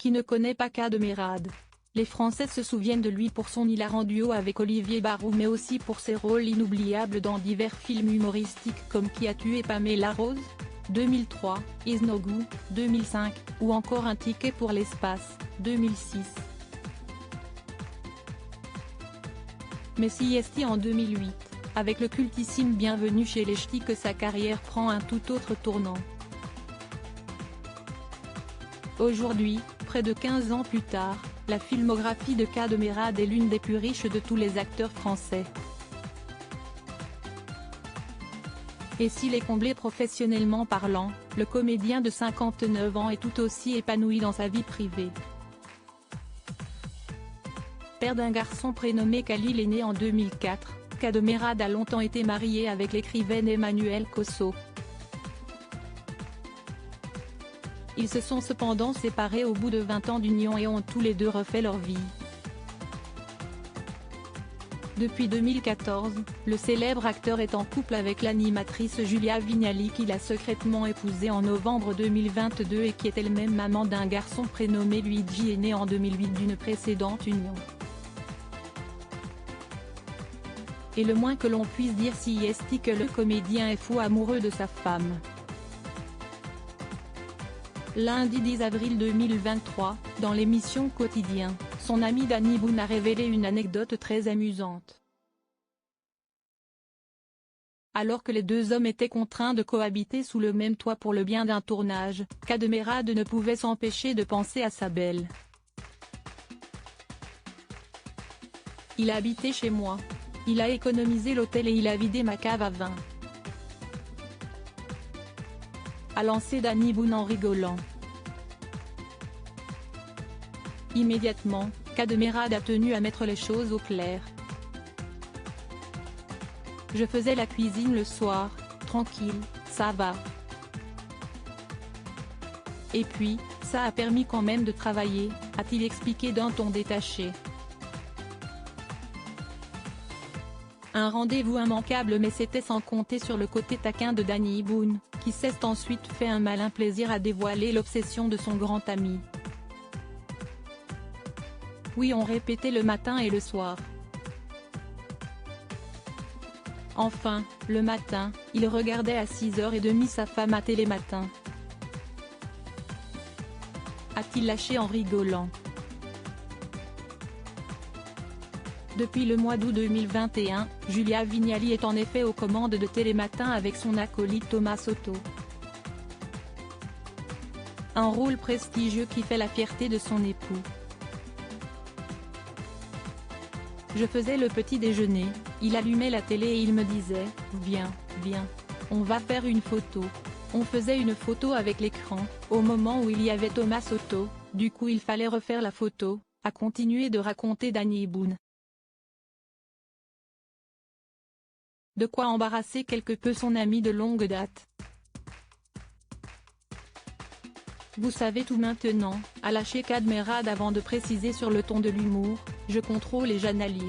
Qui ne connaît pas Kadmerad? Les Français se souviennent de lui pour son hilarant duo avec Olivier Barou mais aussi pour ses rôles inoubliables dans divers films humoristiques comme Qui a tué Pamela Rose 2003, Is No Good 2005, ou encore Un ticket pour l'espace 2006. Mais si est en 2008, avec le cultissime Bienvenue chez les Ch'tis que sa carrière prend un tout autre tournant. Aujourd'hui, près de 15 ans plus tard, la filmographie de Kadmerad est l'une des plus riches de tous les acteurs français. Et s'il est comblé professionnellement parlant, le comédien de 59 ans est tout aussi épanoui dans sa vie privée. Père d'un garçon prénommé Khalil est né en 2004, Kadmerad a longtemps été marié avec l'écrivaine Emmanuelle Cosso. Ils se sont cependant séparés au bout de 20 ans d'union et ont tous les deux refait leur vie. Depuis 2014, le célèbre acteur est en couple avec l'animatrice Julia Vignali qu'il a secrètement épousée en novembre 2022 et qui est elle-même maman d'un garçon prénommé Luigi et né en 2008 d'une précédente union. Et le moins que l'on puisse dire si est que le comédien est fou amoureux de sa femme. Lundi 10 avril 2023, dans l'émission Quotidien, son ami Danny Boone a révélé une anecdote très amusante. Alors que les deux hommes étaient contraints de cohabiter sous le même toit pour le bien d'un tournage, Kadmerad ne pouvait s'empêcher de penser à sa belle. Il a habité chez moi. Il a économisé l'hôtel et il a vidé ma cave à vin. A lancé Danny Boone en rigolant. Immédiatement, Kadmerad a tenu à mettre les choses au clair. Je faisais la cuisine le soir, tranquille, ça va. Et puis, ça a permis quand même de travailler, a-t-il expliqué d'un ton détaché. Un rendez-vous immanquable mais c'était sans compter sur le côté taquin de Danny Boone, qui s'est ensuite fait un malin plaisir à dévoiler l'obsession de son grand ami. Oui, on répétait le matin et le soir. Enfin, le matin, il regardait à 6h30 sa femme à Télématin. A-t-il lâché en rigolant. Depuis le mois d'août 2021, Julia Vignali est en effet aux commandes de Télématin avec son acolyte Thomas Soto. Un rôle prestigieux qui fait la fierté de son époux. Je faisais le petit déjeuner, il allumait la télé et il me disait « Viens, viens, on va faire une photo ». On faisait une photo avec l'écran, au moment où il y avait Thomas Soto, du coup il fallait refaire la photo, a continué de raconter Danny Boone. De quoi embarrasser quelque peu son ami de longue date. Vous savez tout maintenant, a lâché Kadmerad avant de préciser sur le ton de l'humour, je contrôle et j'analyse.